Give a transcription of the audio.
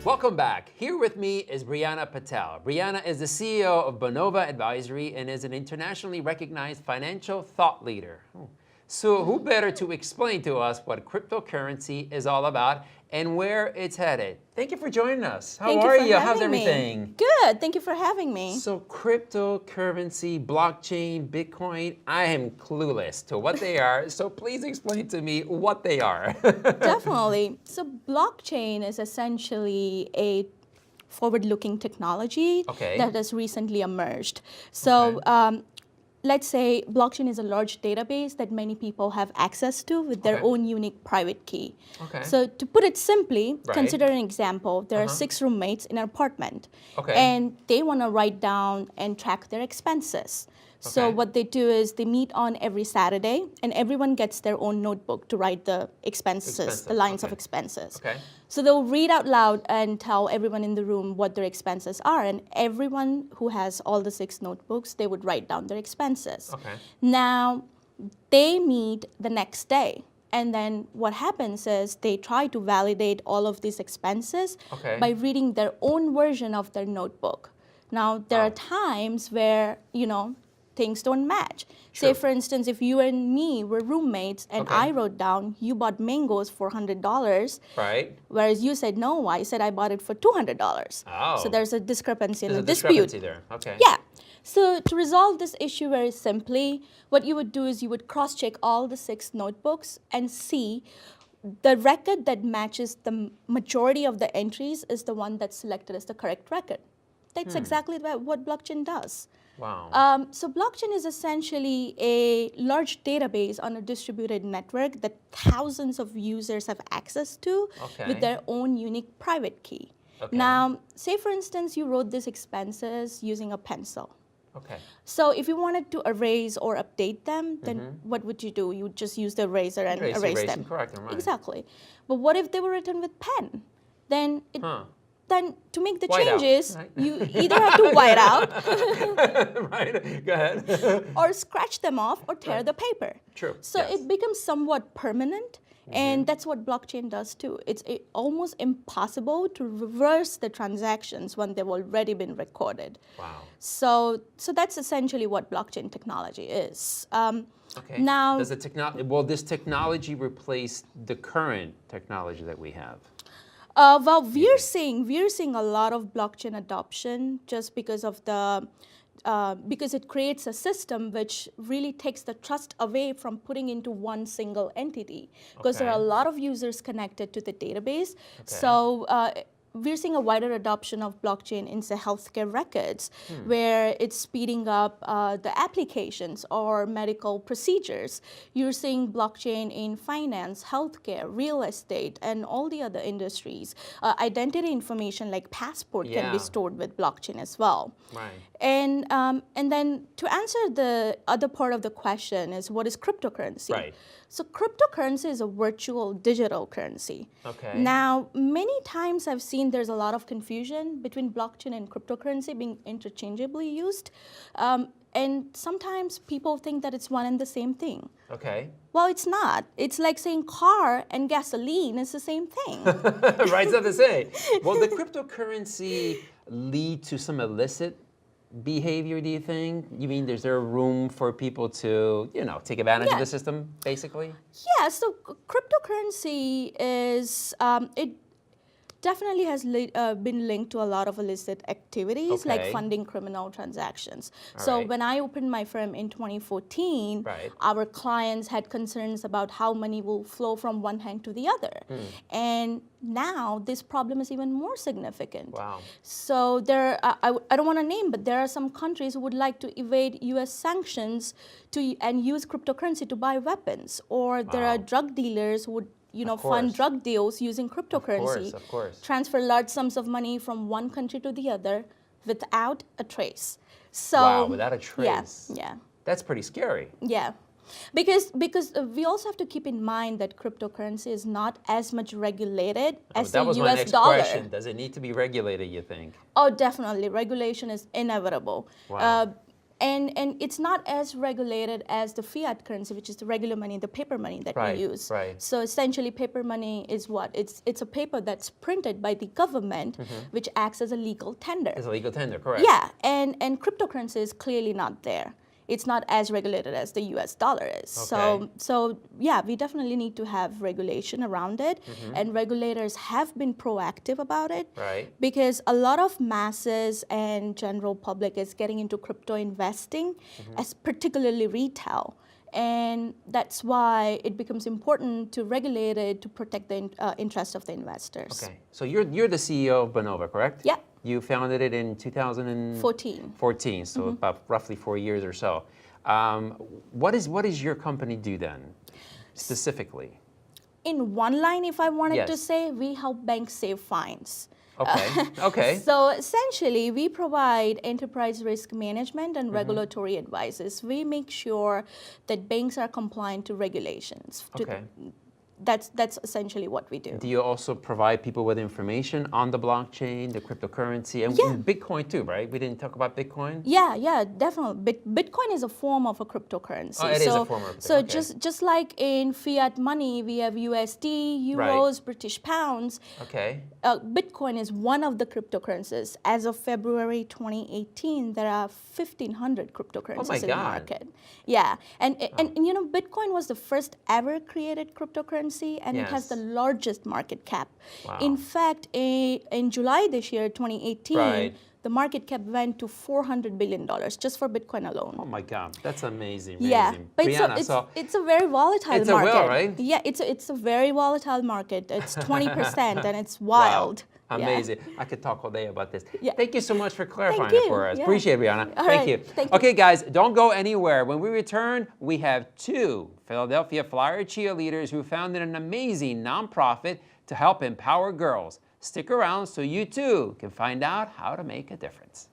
Welcome back. Here with me is Breana Patel. Breana is the CEO of Bonova Advisory and is an internationally recognized financial thought leader. So who better to explain to us what cryptocurrency is all about and where it's headed? Thank you for joining us. How are you? How's everything? Good. Thank you for having me. So cryptocurrency, blockchain, Bitcoin, I am clueless to what they are. So please explain to me what they are. Definitely. So blockchain is essentially a forward-looking technology that has recently emerged. So let's say blockchain is a large database that many people have access to with their own unique private key. So to put it simply, consider an example. There are 6 roommates in an apartment, and they want to write down and track their expenses. So what they do is they meet on every Saturday, and everyone gets their own notebook to write the expenses, the lines of expenses. So they'll read out loud and tell everyone in the room what their expenses are, and everyone who has all the 6 notebooks, they would write down their expenses. Now, they meet the next day, and then what happens is they try to validate all of these expenses by reading their own version of their notebook. Now, there are times where, things don't match. Say, for instance, if you and me were roommates and I wrote down, you bought mangoes for $100, whereas you said, no, I said I bought it for $200. So there's a discrepancy and a dispute. There. Yeah. So to resolve this issue very simply, what you would do is you would cross-check all the 6 notebooks and see the record that matches the majority of the entries is the one that's selected as the correct record. That's exactly what blockchain does. Wow. So blockchain is essentially a large database on a distributed network that thousands of users have access to with their own unique private key. Now, say for instance, you wrote these expenses using a pencil. So if you wanted to erase or update them, then what would you do? You would just use the eraser and erase them. Correct them, right. Exactly. But what if they were written with pen? Then then to make the White changes, out, right? you either have to white out Go ahead. or scratch them off or tear the paper. True. So it becomes somewhat permanent, and that's what blockchain does too. It's almost impossible to reverse the transactions when they've already been recorded. Wow. So that's essentially what blockchain technology is. Now, will this technology replace the current technology that we have? Well, we're seeing a lot of blockchain adoption just because of because it creates a system which really takes the trust away from putting into one single entity. Because there are a lot of users connected to the database. So we're seeing a wider adoption of blockchain into healthcare records, where it's speeding up the applications or medical procedures. You're seeing blockchain in finance, healthcare, real estate, and all the other industries. Identity information like passport can be stored with blockchain as well. And then to answer the other part of the question is, what is cryptocurrency? So cryptocurrency is a virtual digital currency. Now, many times I've seen there's a lot of confusion between blockchain and cryptocurrency being interchangeably used. And sometimes people think that it's one and the same thing. Well, it's not. It's like saying car and gasoline is the same thing. Right, it's not the same. Will the cryptocurrency lead to some illicit behavior, do you think? You mean is there room for people to, take advantage of the system, basically? Yeah, so cryptocurrency is, it definitely has been linked to a lot of illicit activities like funding criminal transactions. So when I opened my firm in 2014, our clients had concerns about how money will flow from one hand to the other. And now this problem is even more significant. So I don't want to name, but there are some countries who would like to evade US sanctions and use cryptocurrency to buy weapons. Or there are drug dealers who would fund drug deals using cryptocurrency, Of course. transfer large sums of money from one country to the other without a trace. So without a trace. Yeah. That's pretty scary. Yeah. Because we also have to keep in mind that cryptocurrency is not as much regulated as the US dollar. That was my next question. Does it need to be regulated, you think? Oh, definitely. Regulation is inevitable. And it's not as regulated as the fiat currency, which is the regular money, the paper money that we use. Right. So essentially, paper money is what? It's a paper that's printed by the government, which acts as a legal tender. It's a legal tender, correct? Yeah, and cryptocurrency is clearly not there. It's not as regulated as the US dollar is. Okay. So yeah, we definitely need to have regulation around it, and regulators have been proactive about it. Right. Because a lot of masses and general public is getting into crypto investing, as particularly retail. And that's why it becomes important to regulate it to protect the interest of the investors. Okay. So you're the CEO of Bonova, correct? Yeah. You founded it in 2014, so about roughly 4 years or so. What is your company do then, specifically? In one line, if I wanted to Yes. say, we help banks save fines. Okay. Okay. So essentially, we provide enterprise risk management and regulatory advices. We make sure that banks are compliant to regulations. Okay. That's essentially what we do. Do you also provide people with information on the blockchain, the cryptocurrency, and Bitcoin too, right? We didn't talk about Bitcoin? Yeah, definitely. Bitcoin is a form of a cryptocurrency. Oh, it is a form of So okay. just like in fiat money, we have USD, euros, British pounds. Okay. Bitcoin is one of the cryptocurrencies. As of February 2018, there are 1,500 cryptocurrencies in the market. Yeah, and you know, Bitcoin was the first ever created cryptocurrency, and it has the largest market cap. Wow. In fact, in July this year, 2018, the market cap went to $400 billion just for Bitcoin alone. Oh my God, that's amazing. Yeah, but Breana, it's a very volatile it's market. It's a will, right? Yeah, it's a very volatile market. It's 20% and it's wild. Wow. Amazing. I could talk all day about this. Yeah. Thank you so much for clarifying it for us. Yeah. Appreciate it, Breana. Thank you. Thank you. Okay, guys, don't go anywhere. When we return, we have 2 Philadelphia Flyer cheerleaders who founded an amazing nonprofit to help empower girls. Stick around so you too can find out how to make a difference.